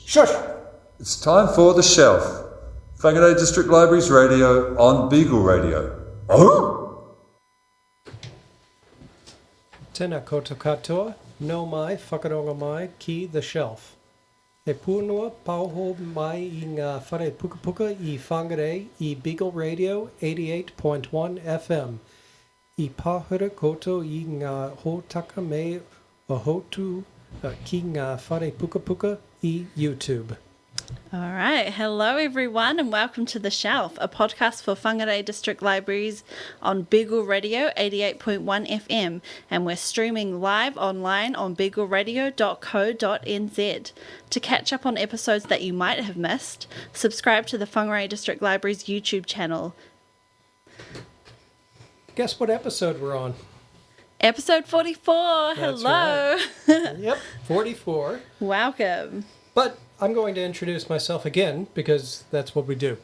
Shush! It's time for The Shelf. Whangarei District Libraries Radio on Beagle Radio. Oh! Tēnā koutou katoa, no mai, whakaronga mai ki The Shelf. E pūnua pauho mai I ngā whare puka puka I Whangarei I Beagle Radio 88.1 FM. I pāhura koutou I ngā hōtaka me o hotu ki ngā whare puka puka I YouTube. All right. Hello, everyone, and welcome to The Shelf, a podcast for Whangarei District Libraries on Beagle Radio 88.1 FM, and we're streaming live online on beagleradio.co.nz. To catch up on episodes that you might have missed, subscribe to the Whangarei District Libraries YouTube channel. Guess what episode we're on? Episode 44. That's Hello. Right. Yep, 44. Welcome. But I'm going to introduce myself again because that's what we do.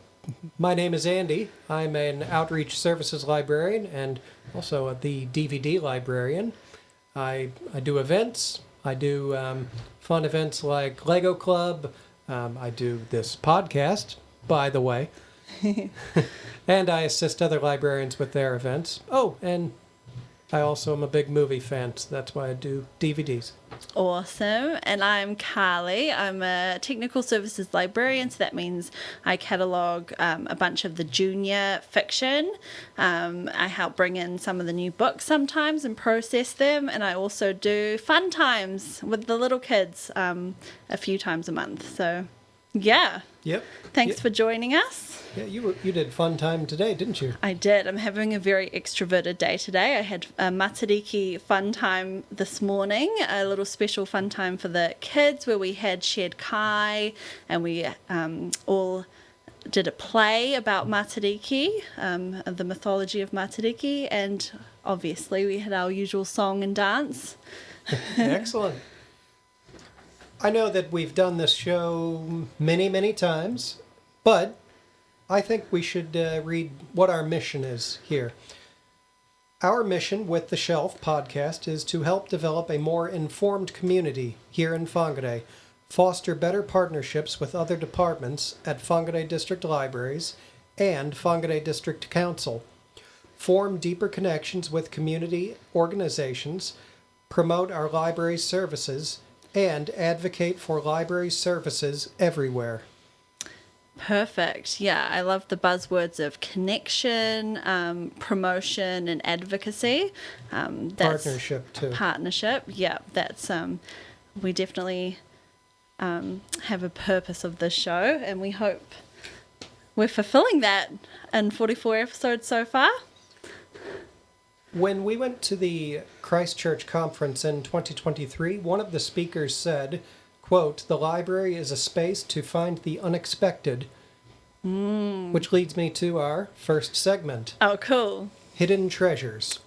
My name is Andy. I'm an outreach services librarian and also the DVD librarian. I do events. I do fun events like Lego Club. I do this podcast, by the way. And I assist other librarians with their events. Oh, and I also am a big movie fan, so that's why I do DVDs. Awesome. And I'm Karlie. I'm a technical services librarian, so that means I catalogue a bunch of the junior fiction. I help bring in some of the new books sometimes and process them, and I also do fun times with the little kids a few times a month. So, yeah. Yep. Thanks for joining us. Yeah, you did fun time today, didn't you? I did. I'm having a very extroverted day today. I had a Matariki fun time this morning, a little special fun time for the kids where we had shared kai and we all did a play about Matariki, the mythology of Matariki, and obviously we had our usual song and dance. Excellent. I know that we've done this show many, many times, but I think we should read what our mission is here. Our mission with the Shelf podcast is to help develop a more informed community here in Whangarei, foster better partnerships with other departments at Whangarei District Libraries and Whangarei District Council, form deeper connections with community organizations, promote our library services, and advocate for library services everywhere. Perfect. Yeah, I love the buzzwords of connection, promotion, and advocacy. That's Partnership, too. Partnership, yeah. That's we definitely have a purpose of this show, and we hope we're fulfilling that in 44 episodes so far. When we went to the Christchurch conference in 2023, one of the speakers said, quote, "The library is a space to find the unexpected," which leads me to our first segment. Oh, cool. Hidden Treasures,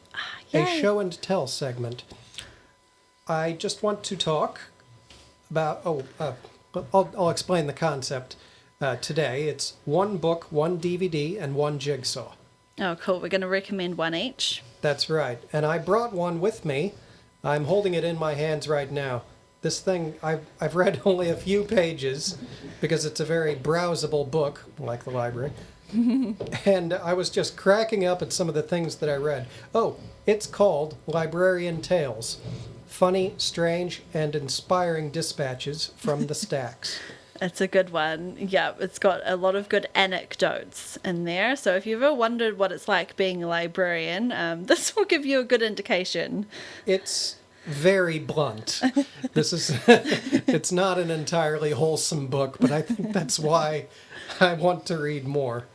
a Yay. show and tell segment. I just want to talk about, I'll explain the concept today. It's one book, one DVD, and one jigsaw. Oh, cool. We're going to recommend one each. That's right. And I brought one with me. I'm holding it in my hands right now. This thing, I've read only a few pages because it's a very browsable book, like the library. And I was just cracking up at some of the things that I read. Oh, it's called Librarian Tales. Funny, strange, and inspiring dispatches from the stacks. It's a good one. Yeah, it's got a lot of good anecdotes in there. So if you've ever wondered what it's like being a librarian, this will give you a good indication. It's very blunt. It's not an entirely wholesome book, but I think that's why I want to read more.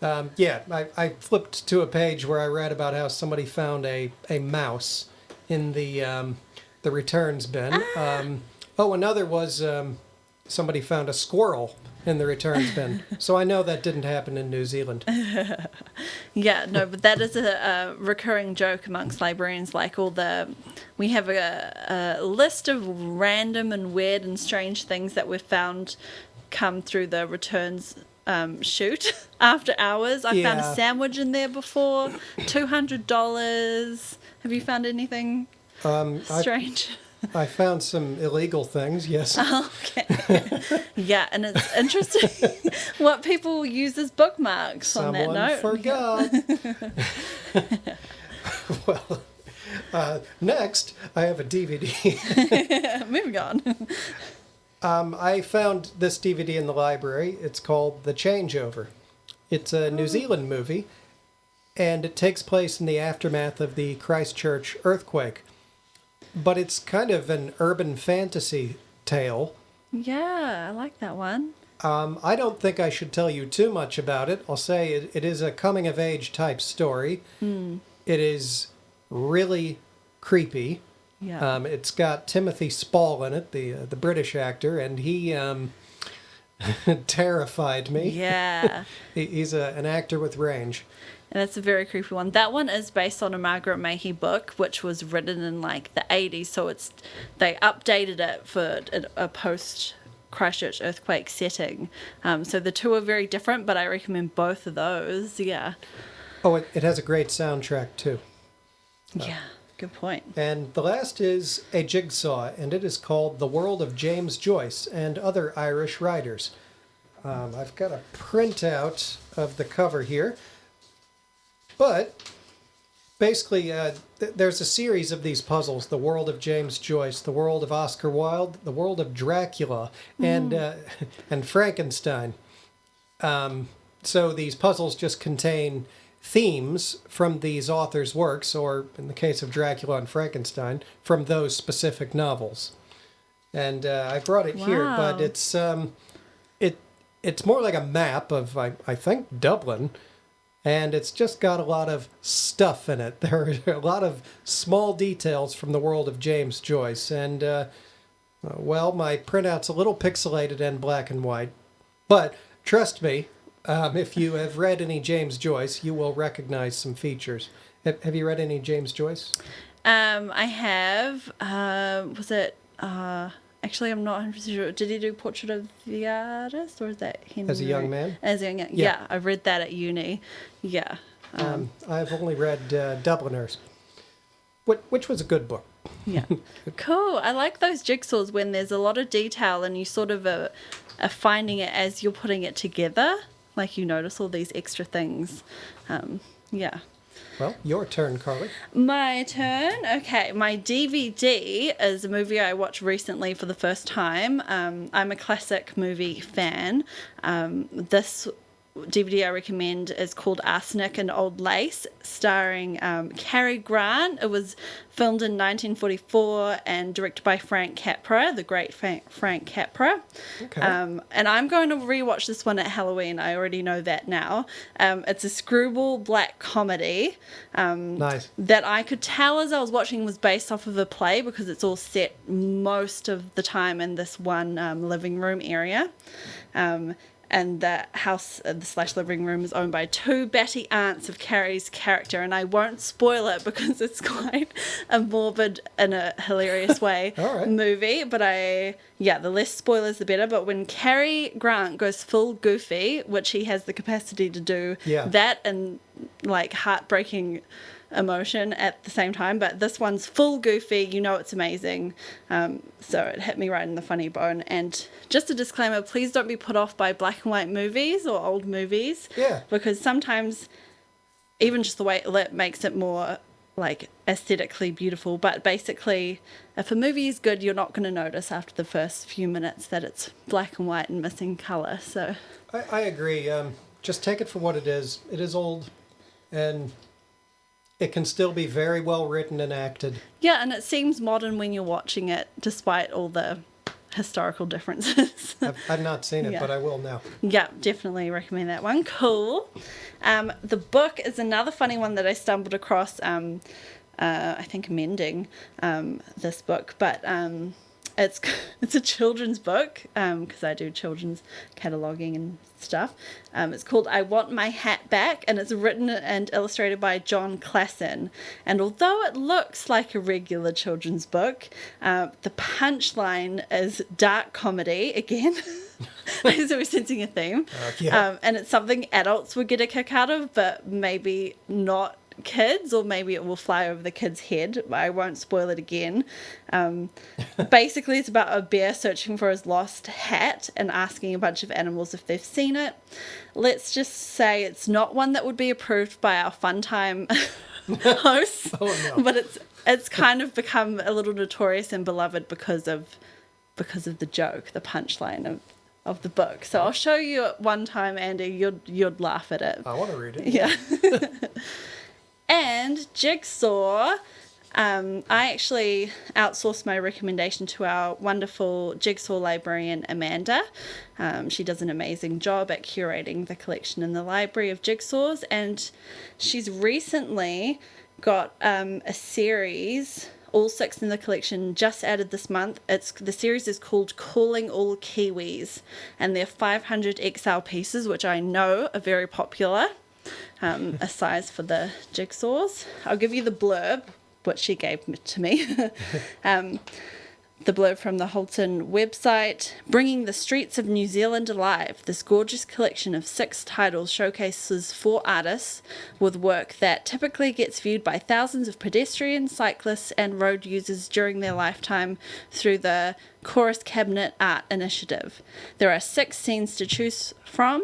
I flipped to a page where I read about how somebody found a mouse in the returns bin. Another was somebody found a squirrel in the returns bin. So I know that didn't happen in New Zealand. Yeah, no, but that is a recurring joke amongst librarians. Like we have a list of random and weird and strange things that we've found come through the returns chute after hours. I found a sandwich in there before, $200. Have you found anything strange? I found some illegal things, yes. Okay. Yeah, and it's interesting what people use as bookmarks on that note. Forgot. Well, next, I have a DVD. Moving on. I found this DVD in the library. It's called The Changeover. It's a New Zealand movie, and it takes place in the aftermath of the Christchurch earthquake. But it's kind of an urban fantasy tale. Yeah, I like that one. I don't think I should tell you too much about it. I'll say it is a coming-of-age type story. It is really creepy. Yeah. It's got Timothy Spall in it, the British actor, and he terrified me. Yeah. He's an actor with range. And that's a very creepy one. That one is based on a Margaret Mahy book, which was written in like the 80s. So they updated it for a post Christchurch earthquake setting. So the two are very different, but I recommend both of those. Yeah. Oh, it has a great soundtrack too. Yeah. Good point. And the last is a jigsaw, and it is called The World of James Joyce and Other Irish Writers. I've got a printout of the cover here. But basically, there's a series of these puzzles: the world of James Joyce, the world of Oscar Wilde, the world of Dracula, and Frankenstein. So these puzzles just contain themes from these authors' works, or in the case of Dracula and Frankenstein, from those specific novels. And I brought it here, but it's more like a map of I think Dublin. And it's just got a lot of stuff in it. There are a lot of small details from the world of James Joyce. And, well, my printout's a little pixelated and black and white. But trust me, if you have read any James Joyce, you will recognize some features. Have you read any James Joyce? I have. Was it... Actually, I'm not 100% sure. Did he do Portrait of the Artist, or is that Henry? As a young man? As a young, yeah. I read that at uni. Yeah. I've only read Dubliners, which was a good book. Yeah. Cool. I like those jigsaws when there's a lot of detail and you sort of are finding it as you're putting it together. Like you notice all these extra things. Yeah. Well, your turn, Karlie. My turn? Okay, my DVD is a movie I watched recently for the first time. I'm a classic movie fan. This DVD I recommend is called Arsenic and Old Lace, starring Cary Grant. It was filmed in 1944 and directed by Frank Capra, the great Frank Capra. Okay. And I'm going to rewatch this one at Halloween. I already know that now. It's a screwball black comedy. Nice. That I could tell as I was watching was based off of a play because it's all set most of the time in this one living room area. And the house, the / living room, is owned by two batty aunts of Carrie's character. And I won't spoil it because it's quite a morbid, in a hilarious way, movie. But the less spoilers, the better. But when Cary Grant goes full goofy, which he has the capacity to do, that and like heartbreaking emotion at the same time, but this one's full goofy, you know, it's amazing. So it hit me right in the funny bone. And just a disclaimer, please don't be put off by black and white movies or old movies, because sometimes even just the way it lit makes it more like aesthetically beautiful. But basically, if a movie is good, you're not going to notice after the first few minutes that it's black and white and missing color. So I agree. Just take it for what it is. It is old, and it can still be very well written and acted. Yeah, and it seems modern when you're watching it, despite all the historical differences. I've not seen it, but I will now. Yeah, definitely recommend that one. Cool. The book is another funny one that I stumbled across, I think amending this book, but it's a children's book, because I do children's cataloguing and stuff. It's called I Want My Hat Back, and it's written and illustrated by John Klassen. And although it looks like a regular children's book, the punchline is dark comedy again. So we're sensing a theme. And it's something adults would get a kick out of, but maybe not kids, or maybe it will fly over the kid's head. I won't spoil it again. Basically, it's about a bear searching for his lost hat and asking a bunch of animals if they've seen it. Let's just say it's not one that would be approved by our fun time hosts, but it's kind of become a little notorious and beloved because of the joke, the punchline of the book. So I'll show you it one time, Andy. You'd laugh at it. I want to read it. Yeah. And Jigsaw. I actually outsourced my recommendation to our wonderful Jigsaw librarian, Amanda. She does an amazing job at curating the collection in the library of jigsaws, and she's recently got a series, all 6 in the collection, just added this month. The series is called Calling All Kiwis, and they're 500 XL pieces, which I know are very popular, a size for the jigsaws. I'll give you the blurb, what she gave to me. The blurb from the Holton website: bringing the streets of New Zealand alive, this gorgeous collection of 6 titles showcases 4 artists with work that typically gets viewed by thousands of pedestrians, cyclists and road users during their lifetime through the Chorus Cabinet Art Initiative. There are 6 scenes to choose from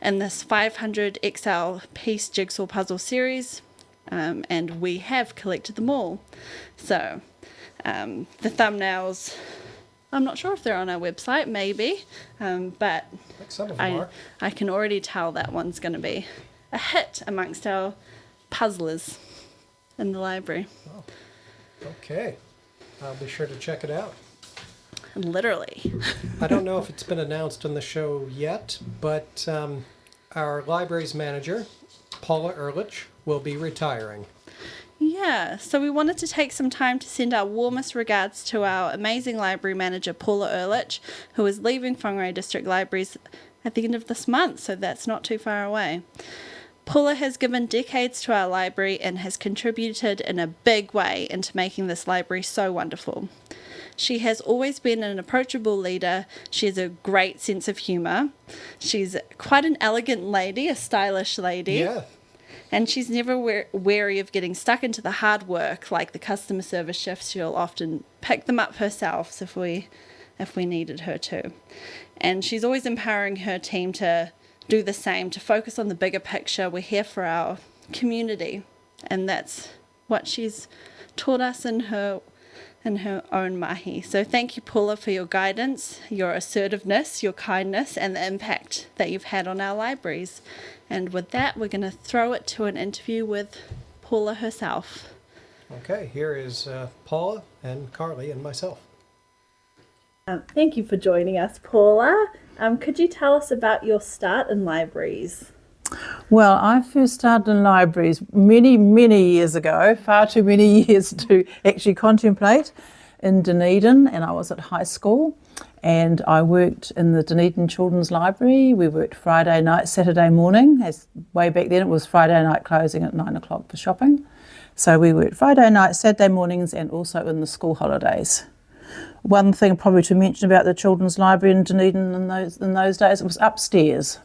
in this 500 XL piece jigsaw puzzle series, and we have collected them all. So the thumbnails, I'm not sure if they're on our website, maybe, but Some of them are. I can already tell that one's going to be a hit amongst our puzzlers in the library. Oh. Okay. I'll be sure to check it out. Literally. I don't know if it's been announced on the show yet, but our library's manager, Paula Urlich, will be retiring. Yeah, so we wanted to take some time to send our warmest regards to our amazing library manager, Paula Urlich, who is leaving Whangarei District Libraries at the end of this month, so that's not too far away. Paula has given decades to our library and has contributed in a big way into making this library so wonderful. She has always been an approachable leader. She has a great sense of humour. She's quite an elegant lady, a stylish lady. Yeah. And she's never wary of getting stuck into the hard work, like the customer service shifts. She'll often pick them up herself if we needed her to. And she's always empowering her team to do the same, to focus on the bigger picture. We're here for our community, and that's what she's taught us in her own mahi. So thank you, Paula, for your guidance, your assertiveness, your kindness, and the impact that you've had on our libraries. And with that, we're going to throw it to an interview with Paula herself. Okay, here is Paula and Karlie and myself. Thank you for joining us, Paula. Could you tell us about your start in libraries? Well, I first started in libraries many, many years ago, far too many years to actually contemplate, in Dunedin, and I was at high school, and I worked in the Dunedin Children's Library. We worked Friday night, Saturday morning, as way back then it was Friday night closing at 9 o'clock for shopping. So we worked Friday night, Saturday mornings, and also in the school holidays. One thing probably to mention about the Children's Library in Dunedin in those days, it was upstairs.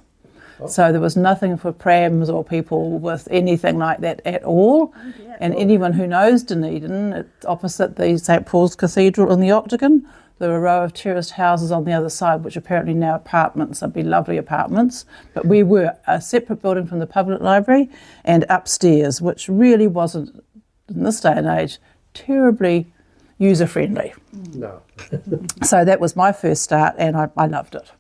So there was nothing for prams or people with anything like that at all. And anyone who knows Dunedin, it's opposite the St Paul's Cathedral in the Octagon. There were a row of terraced houses on the other side, which are apparently now apartments. They'd be lovely apartments. But we were a separate building from the public library and upstairs, which really wasn't, in this day and age, terribly user-friendly. No. So that was my first start, and I loved it.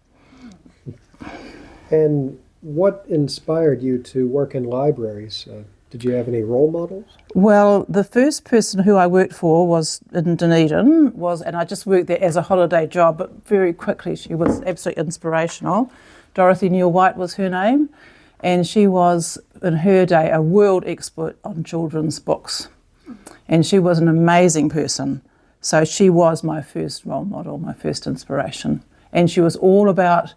And what inspired you to work in libraries? Did you have any role models? Well, the first person who I worked for was in Dunedin, and I just worked there as a holiday job, but very quickly she was absolutely inspirational. Dorothy Neal-White was her name, and she was, in her day, a world expert on children's books. And she was an amazing person. So she was my first role model, my first inspiration. And she was all about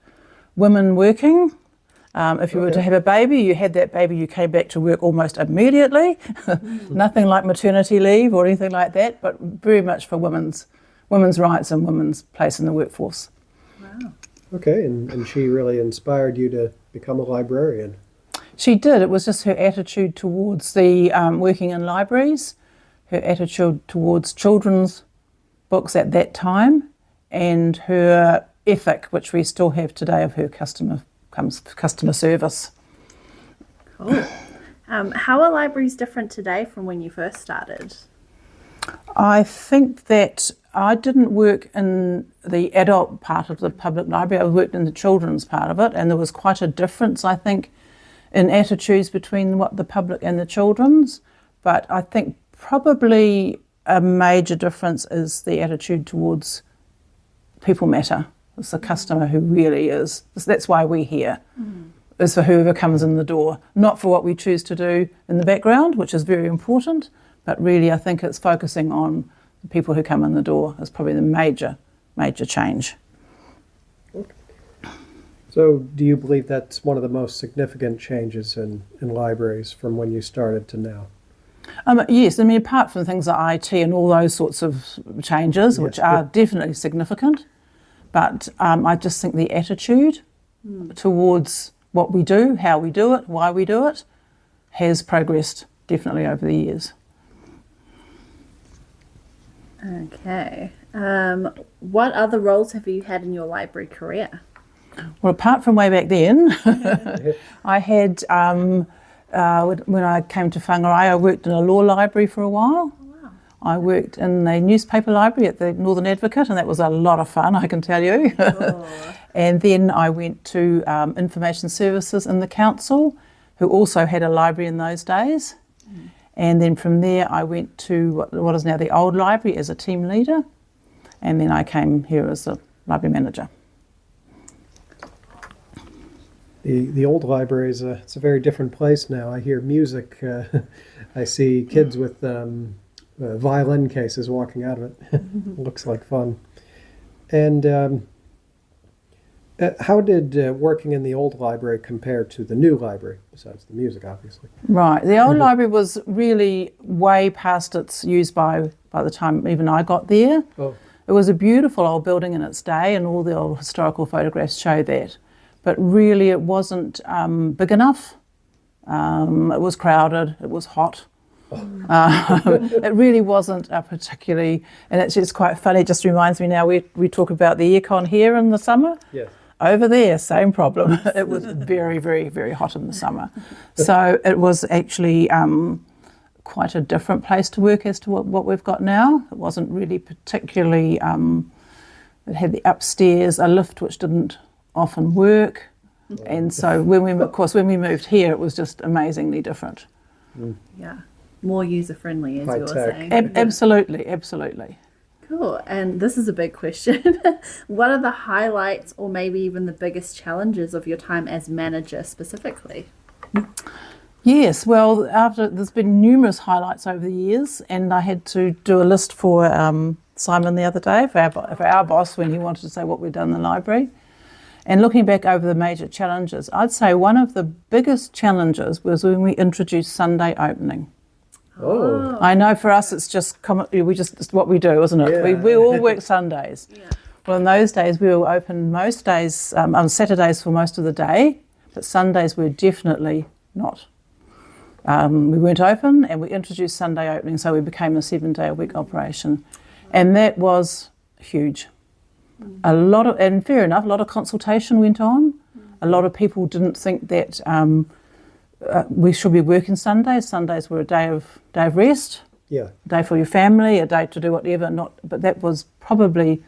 women working. If you were to have a baby, you had that baby, you came back to work almost immediately. Nothing like maternity leave or anything like that, but very much for women's rights and women's place in the workforce. Wow. Okay, and she really inspired you to become a librarian. She did. It was just her attitude towards the working in libraries, her attitude towards children's books at that time, and her ethic, which we still have today, of her customer service. Cool. How are libraries different today from when you first started? I think that I didn't work in the adult part of the public library. I worked in the children's part of it, and there was quite a difference, I think, in attitudes between what the public and the children's. But I think probably a major difference is the attitude towards people matter. It's the customer who really is. That's why we're here. Is for whoever comes in the door, not for what we choose to do in the background, which is very important, but really I think it's focusing on the people who come in the door is probably the major change. So do you believe that's one of the most significant changes in libraries from when you started to now? Yes, I mean, apart from things like IT and all those sorts of changes, Yes, which are definitely significant, but I just think the attitude towards what we do, how we do it, why we do it, has progressed definitely over the years. Okay. What other roles have you had in your library career? Well, apart from way back then, I had, when I came to Whangarei, I worked in a law library for a while. Wow. I worked in a newspaper library at the Northern Advocate, and that was a lot of fun, I can tell you. Oh. And then I went to Information Services in the council, who also had a library in those days. And then from there I went to what is now the old library as a team leader, and then I came here as a library manager. The old library is it's a very different place now. I hear music. I see kids with violin cases walking out of it. It looks like fun. And how did working in the old library compare to the new library, besides the music, obviously? Right. The old library was really way past its use by the time even I got there. Oh. It was a beautiful old building in its day, and all the old historical photographs show that. But really it wasn't big enough. It was crowded. It was hot. It really wasn't particularly, and it's just quite funny. It just reminds me now, we talk about the aircon here in the summer. Yes. Over there, same problem. It was very, very, very hot in the summer. So it was actually quite a different place to work as to what we've got now. It wasn't really particularly, it had the upstairs, a lift which didn't often work. And so when we moved here, it was just amazingly different. Yeah. More user-friendly, as High you were tech. saying. Absolutely, absolutely. Cool. And this is a big question. What are the highlights or maybe even the biggest challenges of your time as manager specifically? Yes, well, there's been numerous highlights over the years, and I had to do a list for Simon the other day, for our boss, when he wanted to say what we'd done in the library. And looking back over the major challenges, I'd say one of the biggest challenges was when we introduced Sunday opening. Oh. I know for us it's just it's what we do, isn't it? Yeah. We all work Sundays. Yeah. Well, in those days we were open most days, on Saturdays for most of the day, but Sundays were definitely not. We weren't open, and we introduced Sunday opening, so we became a 7-day-a-week operation. And that was huge. And fair enough, a lot of consultation went on. A lot of people didn't think that we should be working Sundays. Sundays were a day of rest, Yeah. a day for your family, a day to do whatever. But that was probably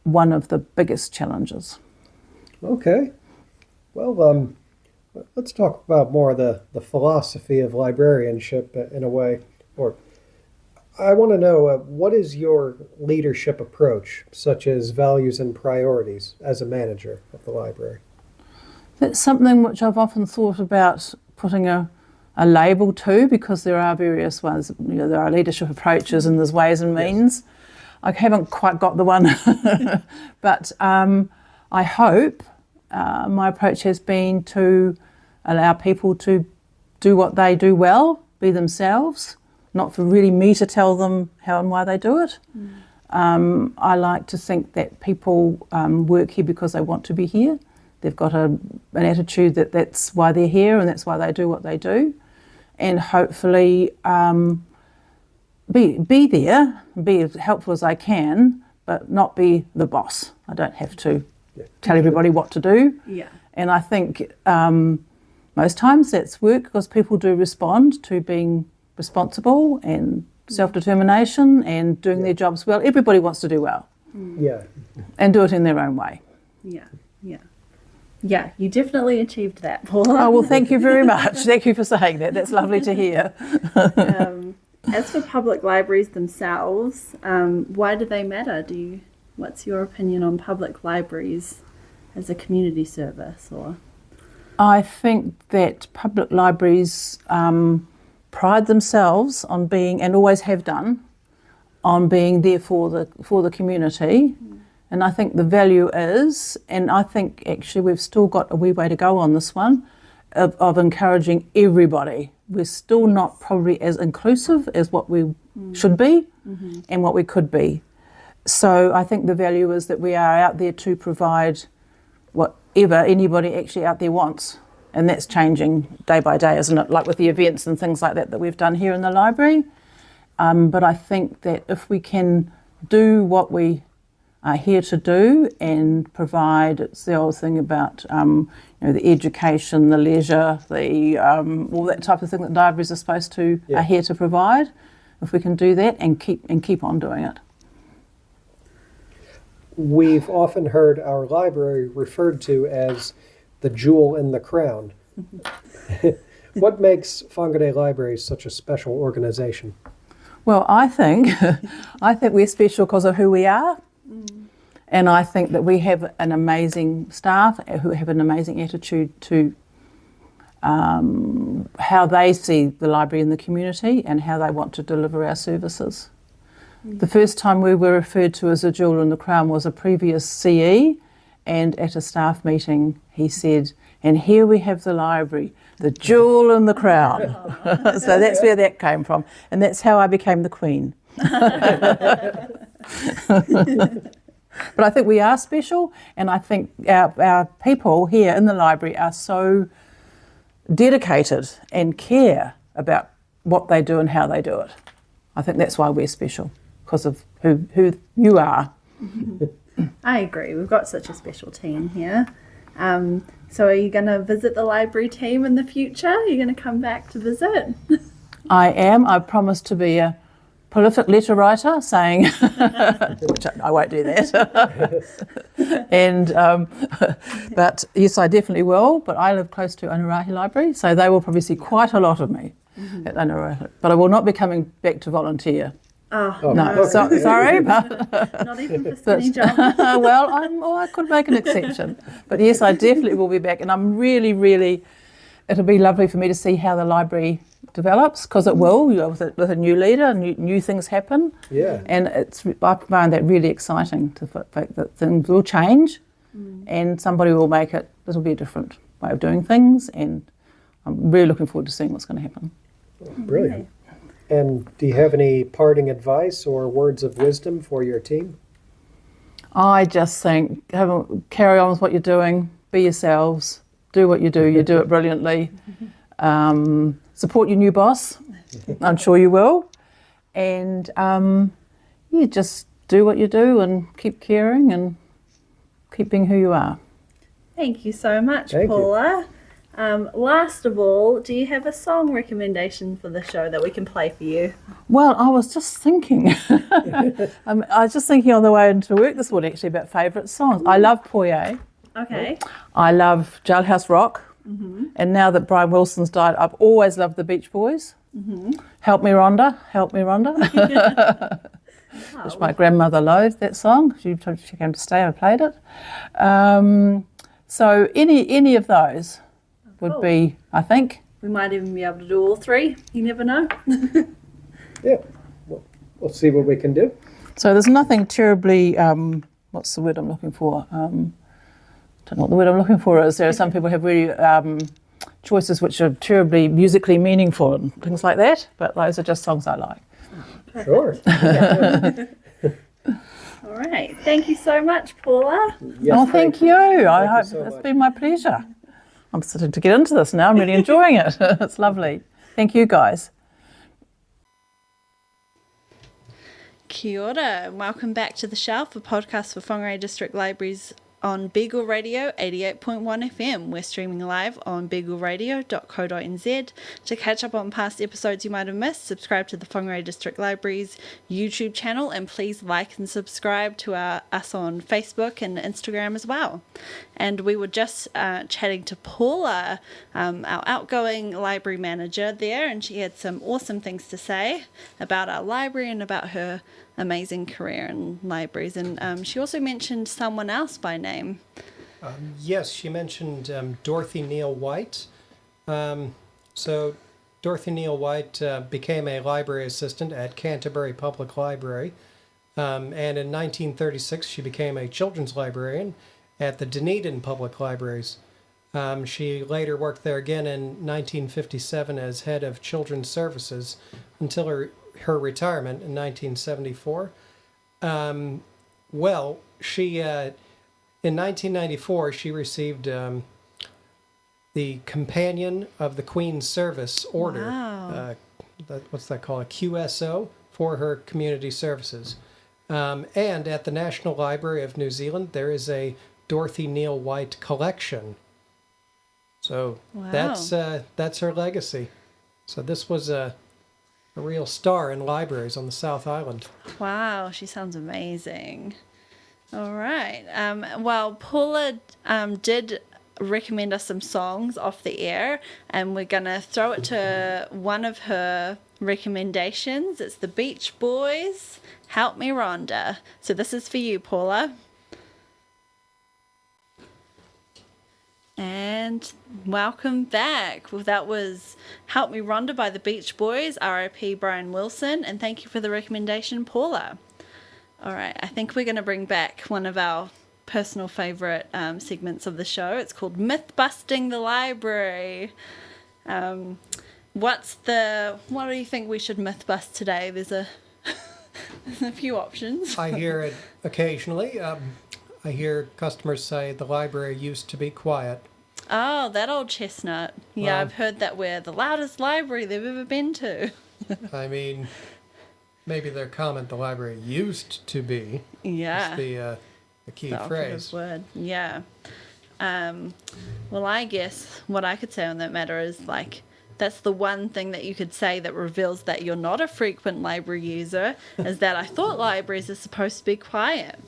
one of the biggest challenges. Okay. Well, let's talk about more the philosophy of librarianship in a way. Or I want to know, what is your leadership approach, such as values and priorities, as a manager of the library? That's something which I've often thought about putting a label to, because there are various ones. There are leadership approaches and there's ways and means. Yes. I haven't quite got the one, but I hope my approach has been to allow people to do what they do well, be themselves, not for really me to tell them how and why they do it. I like to think that people work here because they want to be here. They've got an attitude that that's why they're here and that's why they do what they do. And hopefully be there, be as helpful as I can, but not be the boss. I don't have to tell everybody what to do. Yeah. And I think most times that's work because people do respond to being responsible and self-determination and doing their jobs well. Everybody wants to do well. Yeah. And do it in their own way. Yeah, you definitely achieved that, Paula. Oh, well, thank you very much. Thank you for saying that. That's lovely to hear. As for public libraries themselves, why do they matter? What's your opinion on public libraries as a community service? Or I think that public libraries pride themselves on being, and always have done, on being there for the community. And I think the value is, and I think actually we've still got a wee way to go on this one, of encouraging everybody. We're still not probably as inclusive as what we should be and what we could be. So I think the value is that we are out there to provide whatever anybody actually out there wants. And that's changing day by day, isn't it? Like with the events and things like that we've done here in the library. But I think that if we can do what we are here to do and provide, it's the old thing about the education, the leisure, the all that type of thing that libraries are supposed to are here to provide. If we can do that and keep on doing it. We've often heard our library referred to as the jewel in the crown. What makes Whangarei Libraries such a special organization? Well, I think we're special because of who we are. And I think that we have an amazing staff who have an amazing attitude to how they see the library in the community and how they want to deliver our services. The first time we were referred to as a jewel in the crown was a previous CE, and at a staff meeting he said, and here we have the library, the jewel in the crown. So that's where that came from, and that's how I became the Queen. But I think we are special, and I think our people here in the library are so dedicated and care about what they do and how they do it. I think that's why we're special, because of who you are. I agree. We've got such a special team here. So are you going to visit the library team in the future? Are you going to come back to visit? I am. I promised to be a prolific letter writer, saying, which I won't do that. But yes, I definitely will. But I live close to Whangarei Library, so they will probably see quite a lot of me at Whangarei. But I will not be coming back to volunteer. Oh, no. Sorry, but not even for skinny job. Well, I could make an exception. But yes, I definitely will be back, and I'm really, it'll be lovely for me to see how the library develops, because it will, with a new leader, new things happen. Yeah. And I find that really exciting, to fact that things will change and somebody will make it, it'll be a different way of doing things, and I'm really looking forward to seeing what's going to happen. Brilliant. And do you have any parting advice or words of wisdom for your team? I just think carry on with what you're doing, be yourselves, do what you do it brilliantly. Support your new boss, I'm sure you will. And just do what you do and keep caring and keep being who you are. Thank you so much, Thank Paula. Last of all, do you have a song recommendation for the show that we can play for you? Well, I was just thinking, I was just thinking on the way into work this morning actually about favourite songs. I love Poye. Okay. I love Jailhouse Rock. And now that Brian Wilson's died, I've always loved the Beach Boys. Help Me Rhonda, Help Me Rhonda. Which my grandmother loathed, that song. She came to stay, I played it. So any of those would be, I think. We might even be able to do all three. You never know. Yeah, we'll see what we can do. So there's nothing terribly, what's the word I'm looking for? I don't know what the word I'm looking for is. There are some people who have really choices which are terribly musically meaningful and things like that, but those are just songs I like. Sure. All All right. Thank you so much, Paula. Yes, Oh, thank you. I hope so it's much. been my pleasure. I'm starting to get into this now. I'm really enjoying it. It's lovely. Thank you, guys. Kia ora. Welcome back to The Shelf, a podcast for Whangarei District Libraries on Beagle Radio 88.1 FM. We're streaming live on beagleradio.co.nz. To catch up on past episodes you might have missed, subscribe to the Whangarei District Libraries YouTube channel, and please like and subscribe to us on Facebook and Instagram as well. And we were just chatting to Paula, our outgoing library manager there, and she had some awesome things to say about our library and about her amazing career in libraries. And she also mentioned someone else by name. Yes, she mentioned Dorothy Neal White. So Dorothy Neal White became a library assistant at Canterbury Public Library. And in 1936, she became a children's librarian at the Dunedin Public Libraries. She later worked there again in 1957 as head of children's services until her retirement in 1974. She in 1994 she received the Companion of the Queen's Service Order. Wow. What's that called? A QSO for her community services. And at the National Library of New Zealand, there is a Dorothy Neal White collection. So Wow. that's her legacy. So this was a real star in libraries on the South Island. Wow, she sounds amazing. All right. Well, Paula did recommend us some songs off the air, and we're going to throw it to one of her recommendations. It's the Beach Boys, Help Me Rhonda. So this is for you, Paula. And welcome back. Well, that was Help Me Rhonda by the Beach Boys, RIP Brian Wilson, and thank you for the recommendation, Paula. All right, I think we're going to bring back one of our personal favourite segments of the show. It's called Mythbusting the Library. What do you think we should mythbust today? There's a few options. I hear it occasionally. I hear customers say the library used to be quiet. Oh, that old chestnut. Yeah, Well, I've heard that we're the loudest library they've ever been to. I mean, maybe their comment, the library used to be, Yeah. is the key The operative phrase. word. Yeah. Well, I guess what I could say on that matter is like, that's the one thing that you could say that reveals that you're not a frequent library user, is that I thought libraries are supposed to be quiet.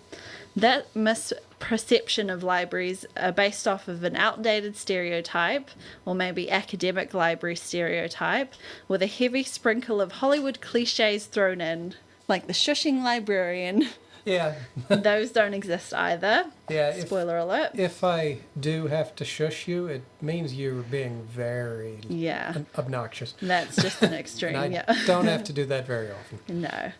That misperception of libraries are based off of an outdated stereotype, or maybe academic library stereotype, with a heavy sprinkle of Hollywood cliches thrown in, like the shushing librarian. Yeah. Those don't exist either. Yeah. Spoiler alert. If I do have to shush you, it means you're being very Yeah. obnoxious. That's just an extreme, And I yeah. don't have to do that very often. No.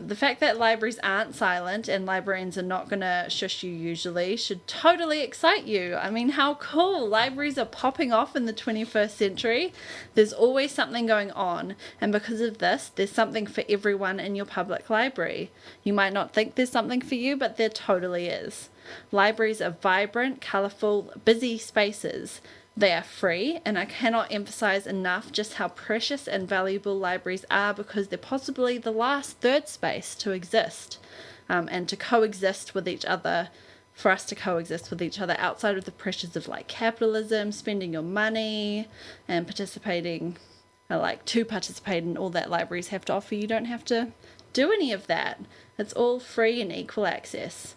The fact that libraries aren't silent and librarians are not going to shush you usually should totally excite you. I mean, how cool. Libraries are popping off in the 21st century. There's always something going on. And because of this, there's something for everyone in your public library. You might not think there's something for you, but there totally is. Libraries are vibrant, colourful, busy spaces. They are free, and I cannot emphasize enough just how precious and valuable libraries are, because they're possibly the last third space to exist, and to coexist with each other, for us to coexist with each other outside of the pressures of like capitalism, spending your money, and participating, to participate in all that libraries have to offer. You don't have to do any of that. It's all free and equal access.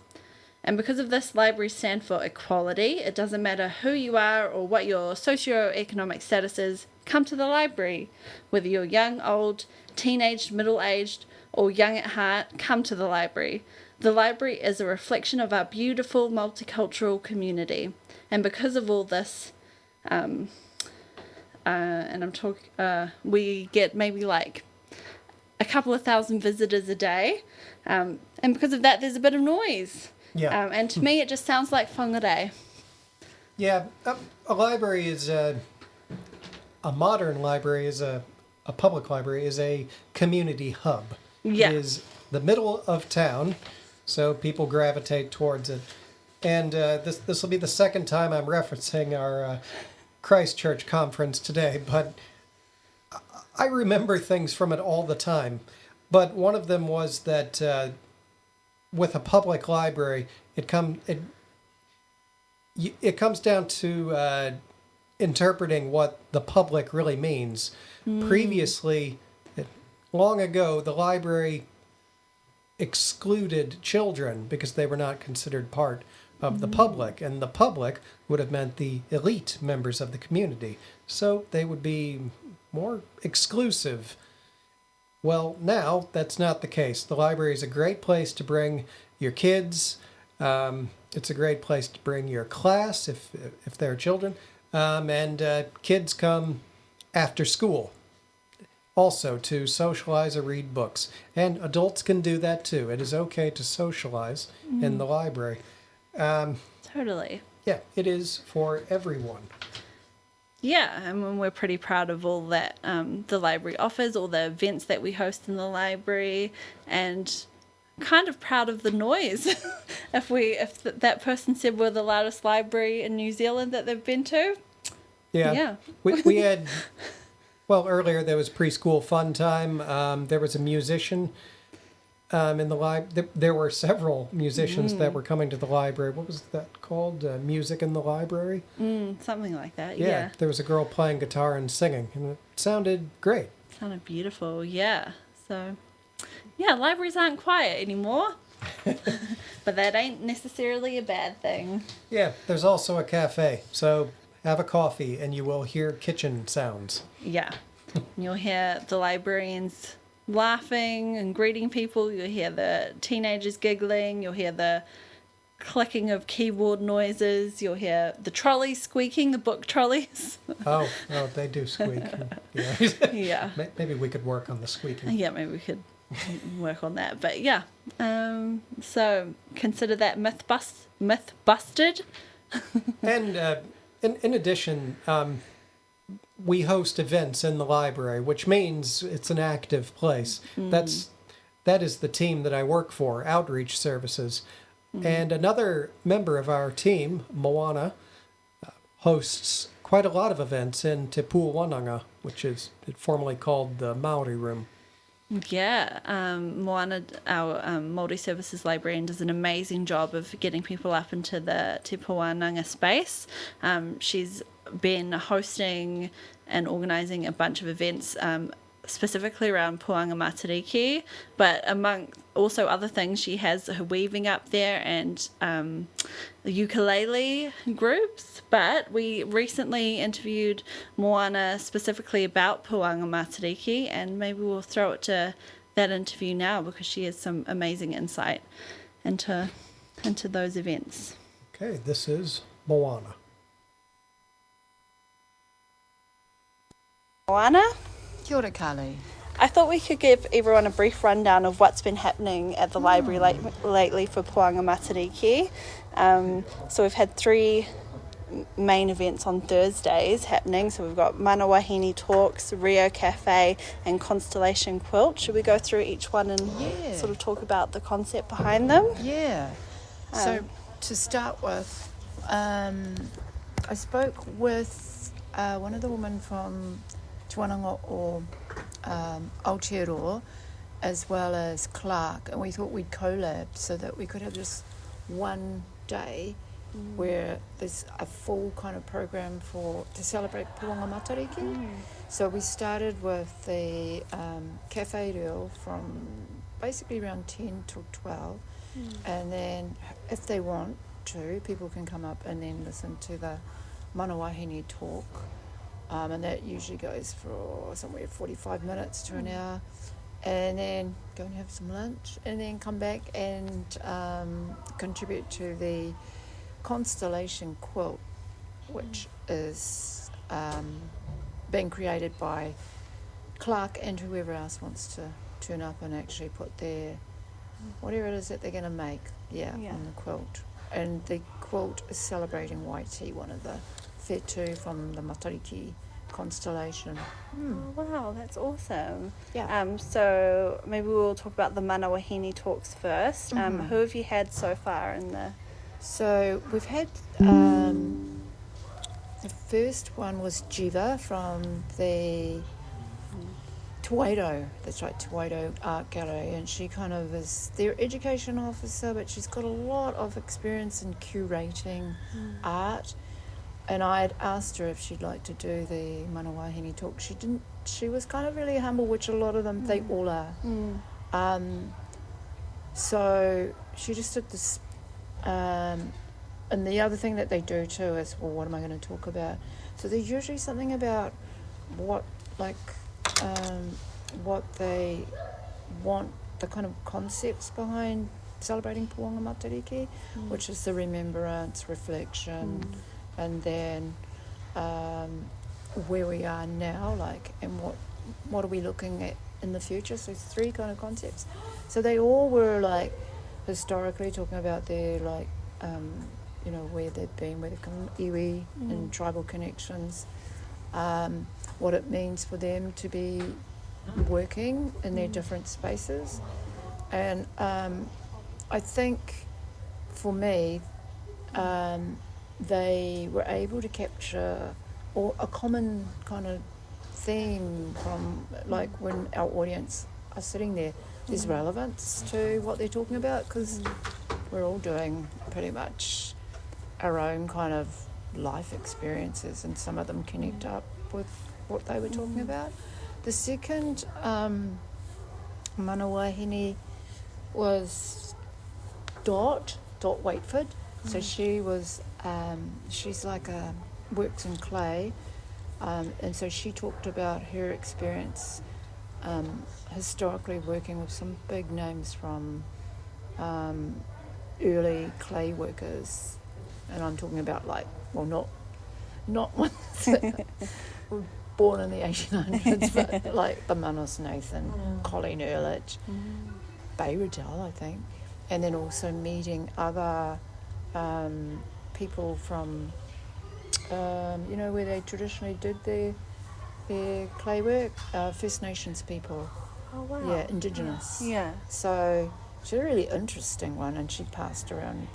And because of this, libraries stand for equality. It doesn't matter who you are or what your socio-economic status is, come to the library. Whether you're young, old, teenaged, middle-aged, or young at heart, come to the library. The library is a reflection of our beautiful multicultural community. And because of all this, we get maybe like a couple of thousand visitors a day. And because of that, there's a bit of noise. Yeah. And to me, it just sounds like whangarei. Yeah, a library is a modern library, is a public library, is a community hub. Yeah. It is the middle of town, so people gravitate towards it. And this will be the second time I'm referencing our Christchurch conference today, but I remember things from it all the time. But one of them was that with a public library, it comes down to interpreting what the public really means. Previously, long ago, the library excluded children because they were not considered part of the public, and the public would have meant the elite members of the community, so they would be more exclusive. Well, now that's not the case. The library is a great place to bring your kids. It's a great place to bring your class if they're children, and kids come after school also to socialize or read books, and adults can do that too. It is okay to socialize in the library. Totally. Yeah, it is for everyone. Yeah, I mean, we're pretty proud of all that the library offers, all the events that we host in the library, and kind of proud of the noise. if that person said we're the loudest library in New Zealand that they've been to. Yeah. We had, well, earlier there was preschool fun time. There was a musician in the library. There were several musicians that were coming to the library. What was that called? Music in the library? Something like that, Yeah. yeah. There was a girl playing guitar and singing, and it sounded great. Sounded beautiful, yeah. So, yeah, libraries aren't quiet anymore. But that ain't necessarily a bad thing. Yeah, there's also a cafe, so have a coffee and you will hear kitchen sounds. Yeah. You'll hear the librarians laughing and greeting people. You'll hear the teenagers giggling. You'll hear the clicking of keyboard noises. You'll hear the trolleys squeaking, the book trolleys. Oh, they do squeak. Yeah. Yeah. Maybe we could work on the squeaking. Yeah, maybe we could work on that. But yeah, so consider that myth busted. And in addition, we host events in the library, which means it's an active place. That is the team that I work for, Outreach Services. And another member of our team, Moana, hosts quite a lot of events in Te Puanga, which is formerly called the Maori Room. Yeah, Moana, our Māori Services Librarian, does an amazing job of getting people up into the Te Puanga space. She's been hosting and organising a bunch of events specifically around Puanga Matariki, but among also other things, she has her weaving up there and the ukulele groups. But we recently interviewed Moana specifically about Puanga Matariki, and maybe we'll throw it to that interview now because she has some amazing insight into those events. Okay, this is Moana. Moana? Kia ora, Karlie. I thought we could give everyone a brief rundown of what's been happening at the library lately for Puanga Matariki. So we've had 3 main events on Thursdays happening. So we've got Manawahine Talks, Rio Cafe and Constellation Quilt. Should we go through each one and sort of talk about the concept behind them? Yeah. So to start with, I spoke with one of the women from Tuananga or Aotearoa, as well as Clark, and we thought we'd collab so that we could have just one day where there's a full kind of program to celebrate Puanga Matariki. So we started with the Cafe Reo from basically around 10 till 12, and then if they want to, people can come up and then listen to the Manawahine Talk. And that usually goes for somewhere 45 minutes to an hour, and then go and have some lunch, and then come back and contribute to the Constellation Quilt, which is being created by Clark and whoever else wants to turn up and actually put their whatever it is that they're going to make on the quilt. And the quilt is celebrating Waiti, one of the whetū from the Matariki constellation. Oh, wow, that's awesome. Yeah. So maybe we'll talk about the mana wahine talks first. Who have you had so far in the... So we've had the first one was Jiva from the Tuaito, that's right, Tuaito Art Gallery, and she kind of is their education officer, but she's got a lot of experience in curating art. And I had asked her if she'd like to do the mana wahine talk. She didn't. She was kind of really humble, which a lot of them, they all are. So she just did this. And the other thing that they do too is, well, what am I going to talk about? So there's usually something about what they want, the kind of concepts behind celebrating Puanga Matariki, which is the remembrance, reflection, and then where we are now, like, and what are we looking at in the future. So it's three kind of concepts. So they all were like historically talking about their like where they've been, where they've come, iwi and tribal connections, what it means for them to be working in their different spaces. And I think for me, they were able to capture a common kind of theme from like when our audience are sitting there. There's relevance to what they're talking about because we're all doing pretty much our own kind of life experiences, and some of them connect up with what they were talking about. The second mana wahine was Dot Waitford. So she was, she's like works in clay, and so she talked about her experience historically working with some big names from early clay workers, and I'm talking about like, well, not ones that were born in the 1800s, but like the Manos Nathan, Colleen Urlich, Bay Riddell, I think, and then also meeting other people from, where they traditionally did their clay work, First Nations people. Oh, wow. Yeah, Indigenous. Yeah. So she had a really interesting one, and she passed around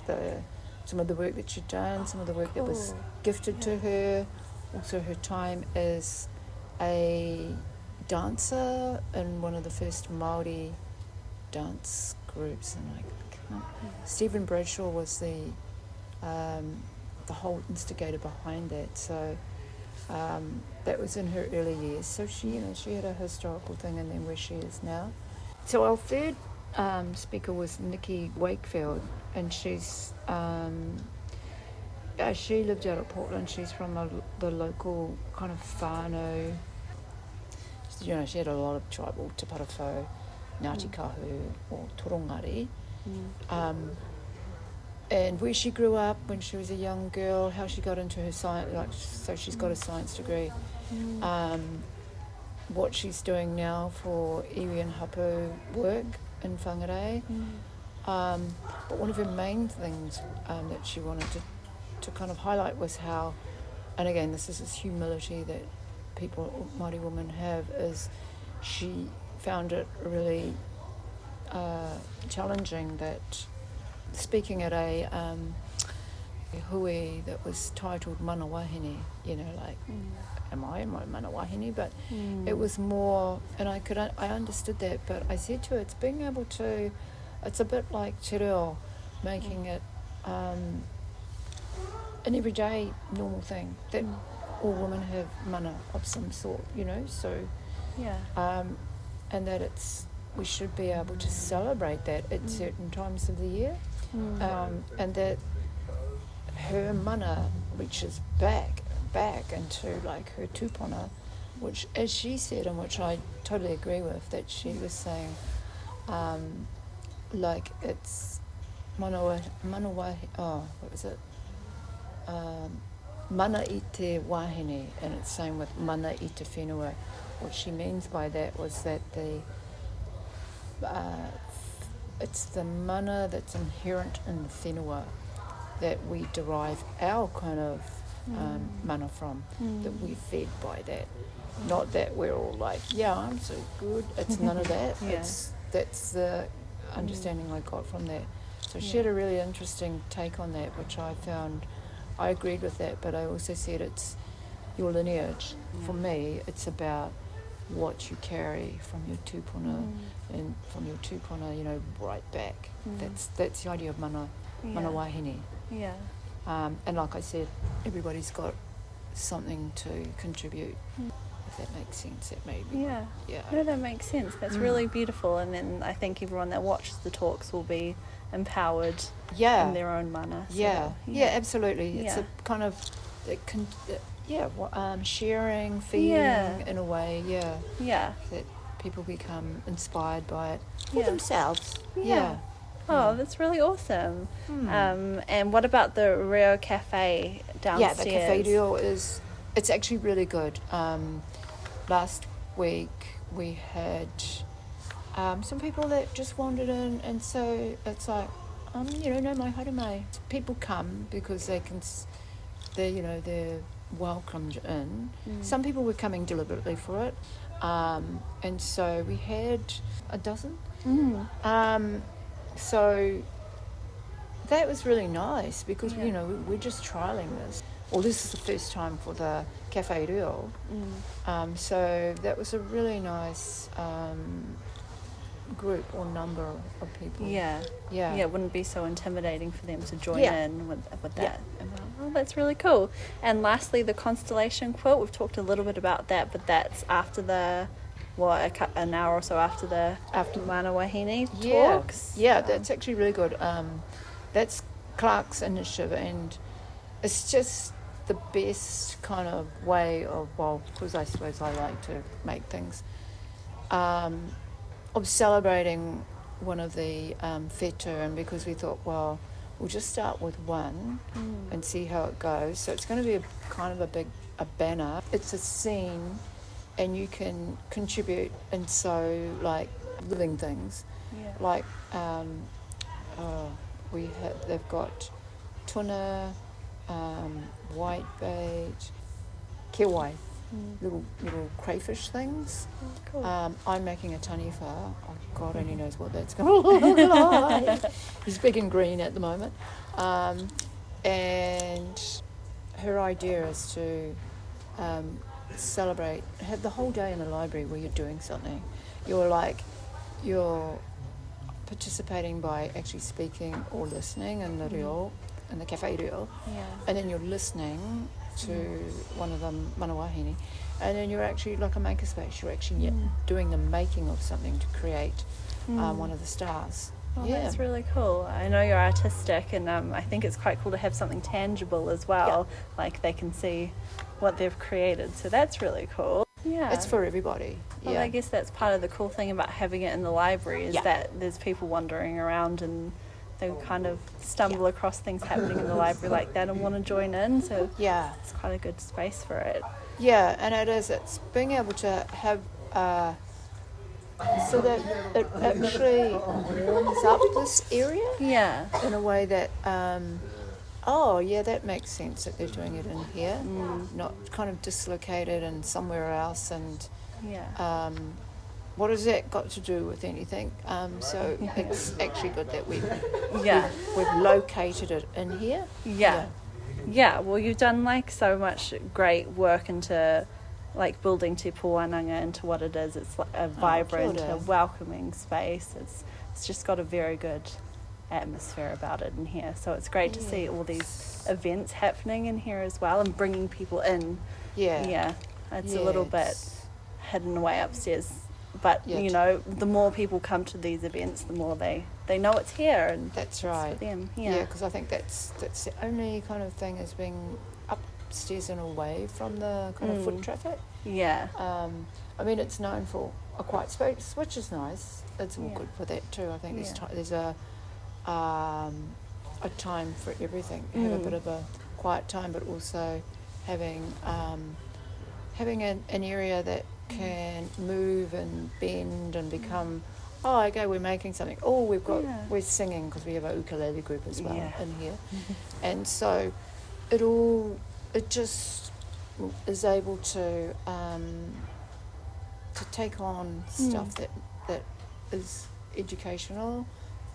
some of the work that she'd done, some of the work that was gifted to her. Also her time as a dancer in one of the first Māori dance groups, and Stephen Bradshaw was the whole instigator behind that. So that was in her early years. So she had a historical thing, and then where she is now. So our third speaker was Nikki Wakefield, and she's she lived out of Portland. She's from the local kind of whānau. She had a lot of tribal te parawhau, Ngāti Kahu or Torongari. And where she grew up when she was a young girl, how she got into her science, so she's got a science degree. What she's doing now for iwi and hapu work in Whangarei. But one of her main things that she wanted to kind of highlight was how, and again, this is this humility that people, Māori women have, is she found it really challenging that speaking at a hui that was titled mana wahine, am I in my mana wahine? But it was more, and I understood that, but I said to her, it's being able to, it's a bit like te reo, making it an everyday normal thing that all women have mana of some sort, so and that we should be able to celebrate that at certain times of the year, and that her mana reaches back into like her tupuna, which, as she said, and which I totally agree with, that she was saying like it's mana i te wahine, and it's same with mana i te whenua. What she means by that was that it's the mana that's inherent in the whenua that we derive our kind of mana from, that we're fed by that. Not that we're all like, yeah, I'm so good. It's none of that. That's the understanding I got from that. So she had a really interesting take on that, which I found, I agreed with that, but I also said it's your lineage. For me, it's about what you carry from your tūpuna and from your tūpuna, you know, right back. That's the idea of mana wahine. Yeah. And like I said, everybody's got something to contribute. If that makes sense, that maybe. Yeah. No, that makes sense. That's really beautiful. And then I think everyone that watches the talks will be empowered in their own mana. So, absolutely. It's a kind of, sharing, feeding in a way, that people become inspired by it for themselves. Oh, that's really awesome. And what about the Rio Cafe downstairs? Yeah, the Cafe Rio it's actually really good. Last week we had some people that just wandered in, and so it's like, no mai haere mai. People come because they're welcomed in. Some people were coming deliberately for it, and so we had a dozen. So that was really nice because we're just trialing this. Well, this is the first time for the Cafe Rio, so that was a really nice group or number of people. It wouldn't be so intimidating for them to join in with that. Oh, that's really cool. And lastly, the constellation quilt, we've talked a little bit about that, but that's after an hour or so after Mana Wahine talks. That's actually really good. That's Clark's initiative, and it's just the best kind of way of, because I suppose I like to make things, of celebrating one of the whetū, and because we thought, we'll just start with one and see how it goes. So it's going to be a banner. It's a scene, and you can contribute and sew like living things, like they've got tuna, white beige, kiwai, little crayfish things. Cool. I'm making a taniwha. Oh, God only knows what that's going to look like. He's big and green at the moment. And her idea is to celebrate, have the whole day in the library where you're doing something. You're participating by actually speaking or listening in the Rio, in the Cafe Rio, and then you're listening to one of them, mana wahine, and then you're actually like a makerspace. You're actually doing the making of something to create one of the stars. Oh, that's really cool. I know you're artistic, and I think it's quite cool to have something tangible as well, like they can see what they've created. So that's really cool. Yeah, it's for everybody. Well, I guess that's part of the cool thing about having it in the library is that there's people wandering around and they kind of stumble across things happening in the library like that and want to join in. So it's quite a good space for it. Yeah, and it is. It's being able to have so that it actually warms up this area. Yeah. In a way that that makes sense that they're doing it in here, not kind of dislocated and somewhere else. And what has that got to do with anything? So it's actually good that we've located it in here. Yeah, well, you've done like so much great work into like building Te Pōananga into what it is. It's like a vibrant, a welcoming space. It's just got a very good atmosphere about it in here. So it's great to see all these events happening in here as well and bringing people in. It's a little bit hidden away upstairs. But, the more people come to these events, the more they know it's here. And that's right. It's for them. Yeah, because I think that's the only kind of thing is being upstairs and away from the kind of foot traffic. Yeah. I mean, it's known for a quiet space, which is nice. It's all good for that too. I think there's a time for everything. Have a bit of a quiet time, but also having an area that can move and bend and become, we're making something. We're singing because we have a ukulele group as well in here. And so it all it just is able to take on stuff that is educational,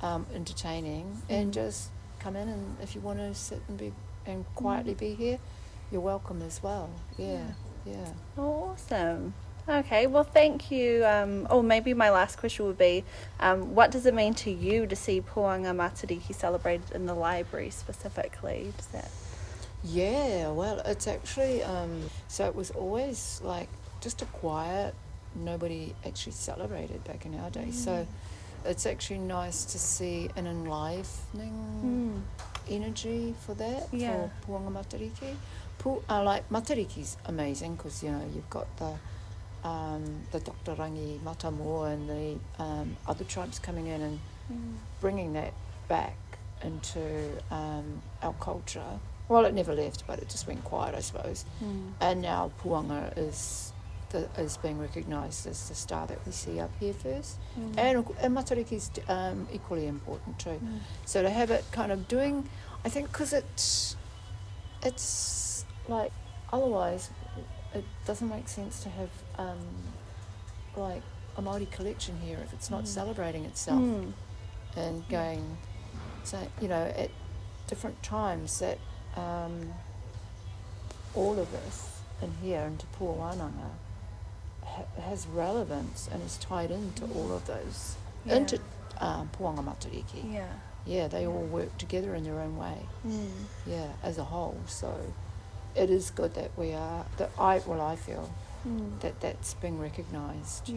entertaining, and just come in, and if you want to sit and quietly be here, you're welcome as well. Yeah. Awesome. Okay, well, thank you. Or maybe my last question would be, what does it mean to you to see Puanga Matariki celebrated in the library specifically? Does that... Yeah, well, it's actually, so it was always like just a quiet, nobody actually celebrated back in our day. So it's actually nice to see an enlivening energy for that, for Puanga Matariki. Like Matariki's amazing because, you know, you've got the Dr. Rangi Matamoa and the other tribes coming in and bringing that back into our culture. Well, it never left, but it just went quiet, I suppose. And now Puanga is being recognised as the star that we see up here first. And Matariki's equally important too. So to have it kind of doing, I think, because it's like, otherwise it doesn't make sense to have like a Māori collection here if it's not celebrating itself and going, so, you know, at different times that all of this in here into Puawananga has relevance and is tied into all of those, into Puanga Matariki. Yeah, they all work together in their own way. As a whole. So it is good that we are, I feel that that's being recognised.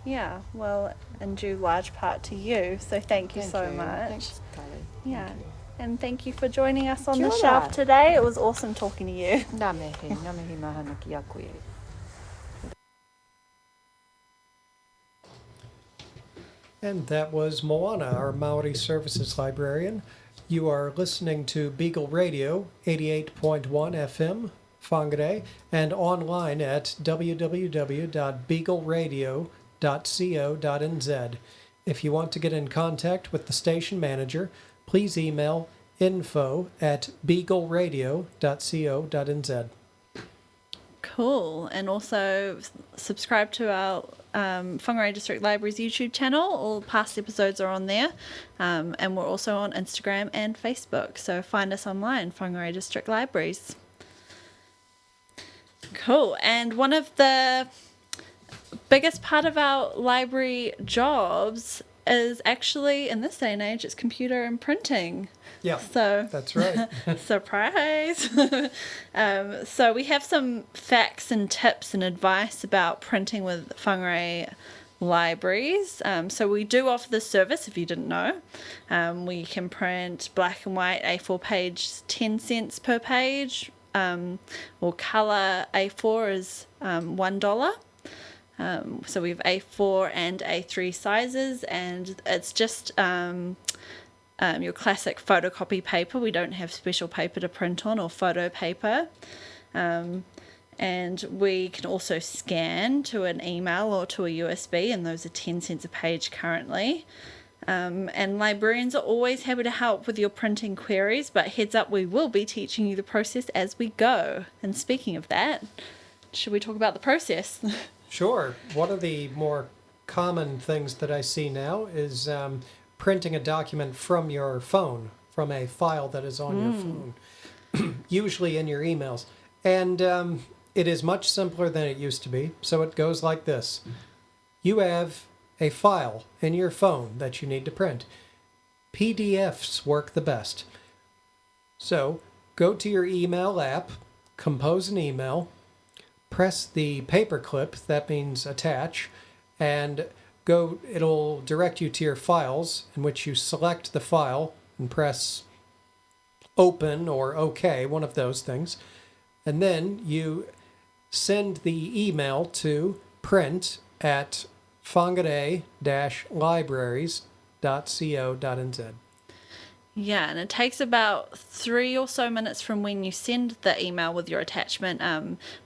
Yeah, well, and due large part to you, so thank you so much. Thanks, Karlie. Yeah, and thank you for joining us on the shelf today. It was awesome talking to you. Ngā mihi mahana ki a koe. And that was Moana, our Māori Services Librarian. You are listening to Beagle Radio, 88.1 FM, Whangarei, and online at www.beagleradio.co.nz. If you want to get in contact with the station manager, please email info@beagleradio.co.nz. Cool. And also subscribe to our Whangarei District Libraries YouTube channel. All past episodes are on there. And we're also on Instagram and Facebook. So find us online, Whangarei District Libraries. Cool. And one of the biggest part of our library jobs is actually, in this day and age, it's computer and printing. Yeah, so that's right. Surprise! So we have some facts and tips and advice about printing with Whangarei libraries. So we do offer this service, if you didn't know. We can print black and white A4 page 10 cents per page, or colour A4 is $1. So we have A4 and A3 sizes, and it's just your classic photocopy paper. We don't have special paper to print on or photo paper. And we can also scan to an email or to a USB, and those are 10 cents a page currently. And librarians are always happy to help with your printing queries, but heads up, we will be teaching you the process as we go. And speaking of that, should we talk about the process? Sure. One of the more common things that I see now is printing a document from your phone, from a file that is on your phone, usually in your emails. And it is much simpler than it used to be. So it goes like this. You have a file in your phone that you need to print. PDFs work the best. So go to your email app, compose an email, press the paperclip, that means attach, and go. It'll direct you to your files, in which you select the file and press open or OK, one of those things. And then you send the email to print at whangarei-libraries.co.nz. Yeah, and it takes about 3 or so minutes from when you send the email with your attachment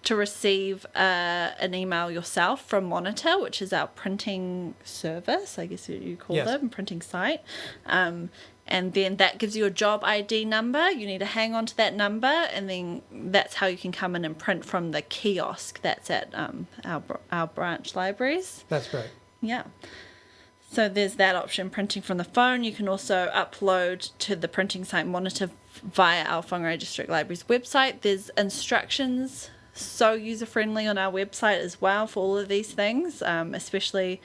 to receive an email yourself from Monitor, which is our printing service, I guess you call them, printing site. and then that gives you a job ID number. You need to hang on to that number, and then that's how you can come in and print from the kiosk that's at our branch libraries. That's right. Yeah. So there's that option, printing from the phone. You can also upload to the printing site Monitor via our Whangarei District Libraries website. There's instructions, so user-friendly on our website as well for all of these things, especially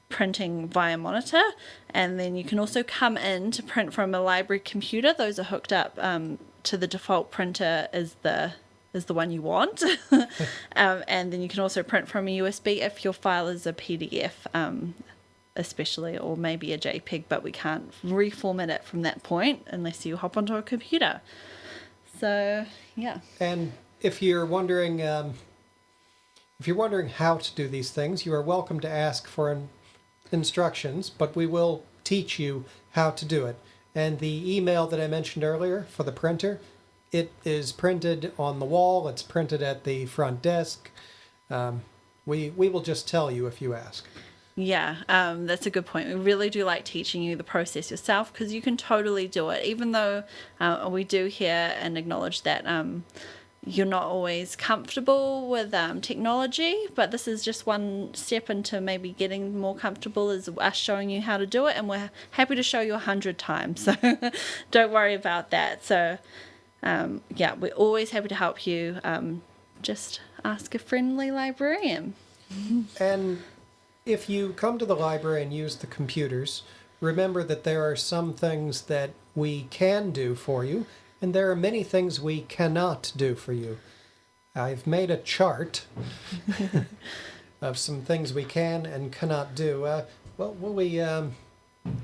printing via Monitor. And then you can also come in to print from a library computer. Those are hooked up to the default printer is the one you want. And then you can also print from a USB if your file is a PDF, especially, or maybe a JPEG, but we can't reformat it from that point unless you hop onto a computer. So, yeah. And if you're wondering how to do these things, you are welcome to ask for instructions, but we will teach you how to do it. And the email that I mentioned earlier for the printer, it is printed on the wall. It's printed at the front desk. We will just tell you if you ask. Yeah, that's a good point. We really do like teaching you the process yourself, because you can totally do it, even though we do hear and acknowledge that you're not always comfortable with technology, but this is just one step into maybe getting more comfortable, is us showing you how to do it, and we're happy to show you 100 times, so don't worry about that. So yeah, we're always happy to help you. Just ask a friendly librarian. And if you come to the library and use the computers, remember that there are some things that we can do for you, and there are many things we cannot do for you. I've made a chart of some things we can and cannot do. Well, we'll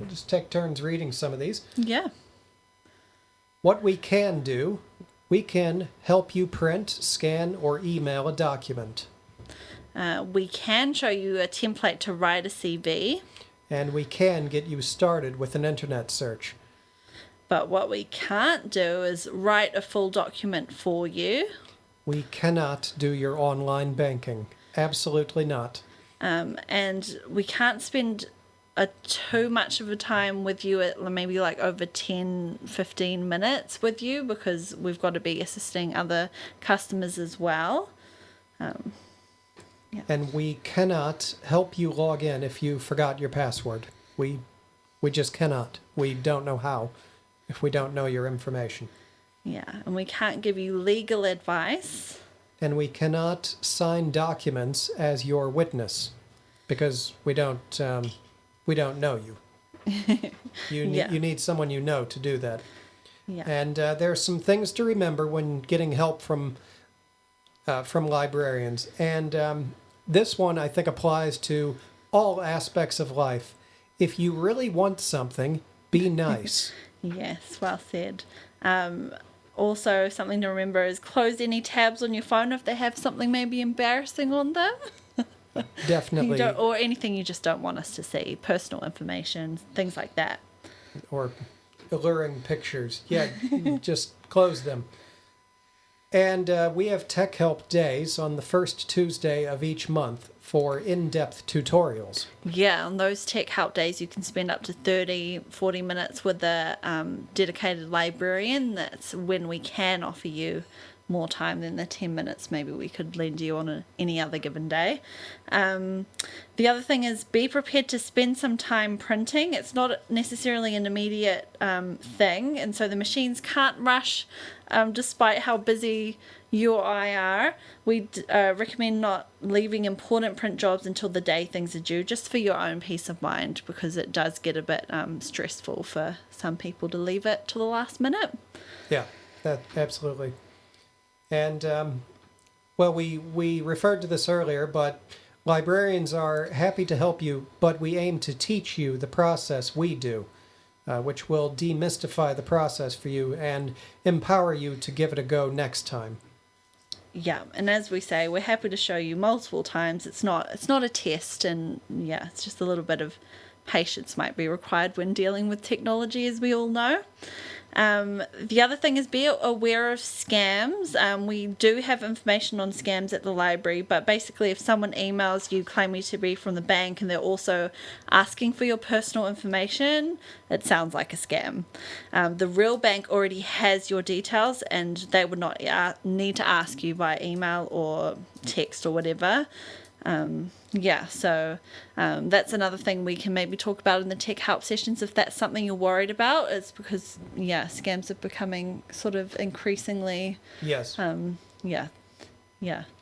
just take turns reading some of these. Yeah. What we can do, we can help you print, scan, or email a document. We can show you a template to write a CV. And we can get you started with an internet search. But what we can't do is write a full document for you. We cannot do your online banking. Absolutely not. And we can't spend too much of a time with you, at maybe like over 10-15 minutes with you, because we've got to be assisting other customers as well. Yeah. And we cannot help you log in if you forgot your password. We just cannot. We don't know how if we don't know your information. Yeah, and we can't give you legal advice. And we cannot sign documents as your witness, because we don't know you. You need someone you know to do that. Yeah. And there are some things to remember when getting help from librarians. And this one, I think, applies to all aspects of life. If you really want something, be nice. Yes, well said. Also, something to remember is close any tabs on your phone if they have something maybe embarrassing on them. Definitely. Or anything you just don't want us to see, personal information, things like that. Or alluring pictures. Yeah, just close them. And we have Tech Help Days on the first Tuesday of each month for in-depth tutorials. Yeah, on those Tech Help Days you can spend up to 30-40 minutes with a dedicated librarian. That's when we can offer you more time than the 10 minutes maybe we could lend you on any other given day. The other thing is, be prepared to spend some time printing. It's not necessarily an immediate thing, and so the machines can't rush despite how busy you or I are. We recommend not leaving important print jobs until the day things are due, just for your own peace of mind, because it does get a bit stressful for some people to leave it to the last minute. Yeah, absolutely. And, well, we referred to this earlier, but librarians are happy to help you, but we aim to teach you the process we do, which will demystify the process for you and empower you to give it a go next time. Yeah, and as we say, we're happy to show you multiple times. It's not a test, and yeah, it's just a little bit of patience might be required when dealing with technology, as we all know. The other thing is be aware of scams. We do have information on scams at the library, but basically if someone emails you claiming to be from the bank and they're also asking for your personal information, it sounds like a scam. The real bank already has your details and they would not need to ask you via email or text or whatever. So that's another thing we can maybe talk about in the tech help sessions if that's something you're worried about. It's because, scams are becoming sort of increasingly... Yes. They're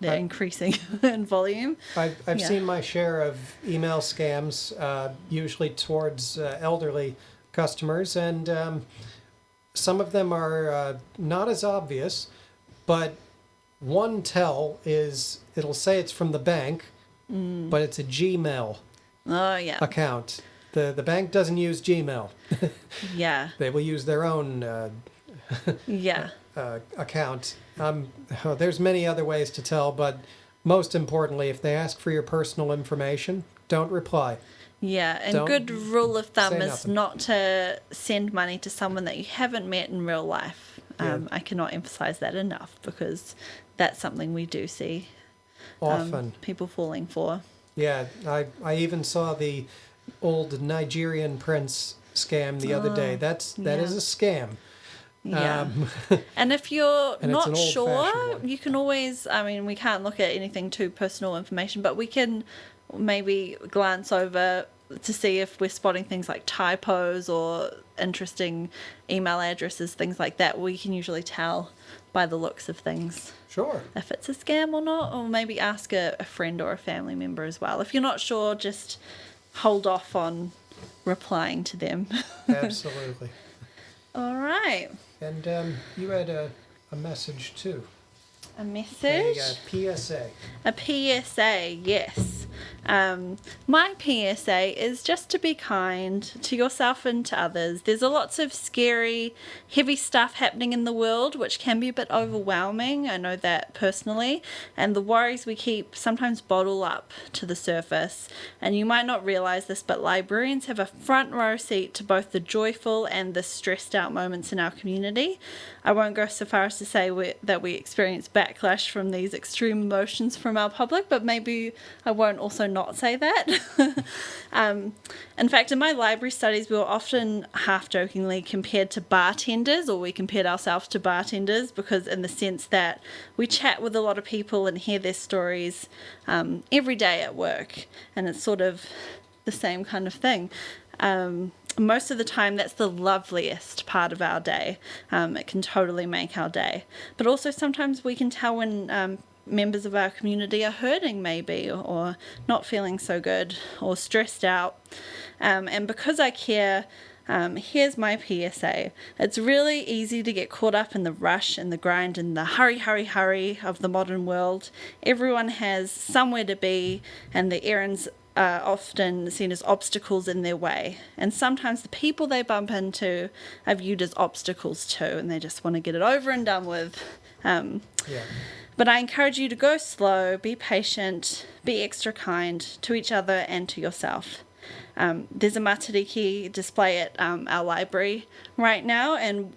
increasing in volume. I've seen my share of email scams, usually towards elderly customers, and some of them are not as obvious, but one tell is it'll say it's from the bank, but it's a Gmail account. The bank doesn't use Gmail. They will use their own account. There's many other ways to tell, but most importantly, if they ask for your personal information, don't reply. Yeah, and good rule of thumb is not to send money to someone that you haven't met in real life. I cannot emphasize that enough because that's something we do see often people falling for. Yeah, I even saw the old Nigerian prince scam the other day. That is a scam. Yeah. And if you're not sure, one. you can always, we can't look at anything too personal information, but we can maybe glance over to see if we're spotting things like typos or interesting email addresses, things like that. We can usually tell by the looks of things. Sure. If it's a scam or not, or maybe ask a friend or a family member as well. If you're not sure, just hold off on replying to them. Absolutely. All right. And you had a message too. A message? A PSA. A PSA, yes. My PSA is just to be kind to yourself and to others. There's lots of scary, heavy stuff happening in the world, which can be a bit overwhelming. I know that personally. And the worries we keep sometimes bottle up to the surface. And you might not realize this, but librarians have a front row seat to both the joyful and the stressed out moments in our community. I won't go so far as to say that we experience backlash from these extreme emotions from our public, but maybe I won't also not say that. In fact, in my library studies, we were often half-jokingly compared to bartenders, or we compared ourselves to bartenders, because in the sense that we chat with a lot of people and hear their stories every day at work, and it's sort of the same kind of thing. Most of the time, that's the loveliest part of our day. It can totally make our day. But also sometimes we can tell when members of our community are hurting maybe, or not feeling so good, or stressed out. And because I care, here's my PSA. It's really easy to get caught up in the rush and the grind and the hurry of the modern world. Everyone has somewhere to be, and the errands are often seen as obstacles in their way. And sometimes the people they bump into are viewed as obstacles too, and they just want to get it over and done with. But I encourage you to go slow, be patient, be extra kind to each other and to yourself. There's a Matariki display at our library right now, and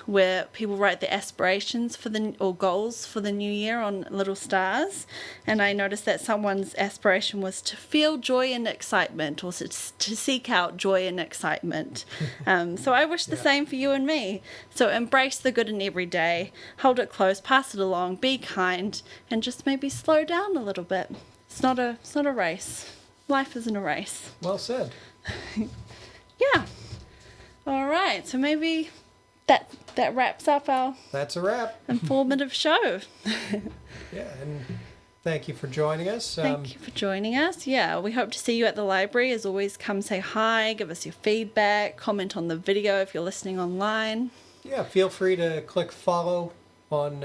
where people write their aspirations or goals for the new year on little stars. And I noticed that someone's aspiration was to feel joy and excitement, or to seek out joy and excitement. So I wish the same for you and me. So embrace the good in every day, hold it close, pass it along, be kind, and just maybe slow down a little bit. It's not a race. Life isn't a race. Well said. Yeah. All right. So maybe that wraps up our That's a wrap. informative show. Yeah, and thank you for joining us. Thank you for joining us. Yeah, we hope to see you at the library. As always, come say hi, give us your feedback, comment on the video if you're listening online. Yeah, feel free to click follow on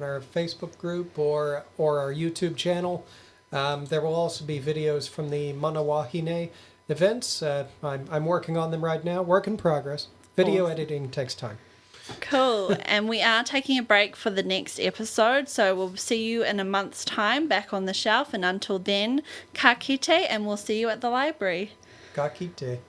our Facebook group or our YouTube channel. There will also be videos from the Mana Wahine events. I'm working on them right now. Work in progress. Video editing takes time. Cool. And we are taking a break for the next episode, so we'll see you in a month's time back on the shelf. And until then, ka kite, and we'll see you at the library. Ka kite.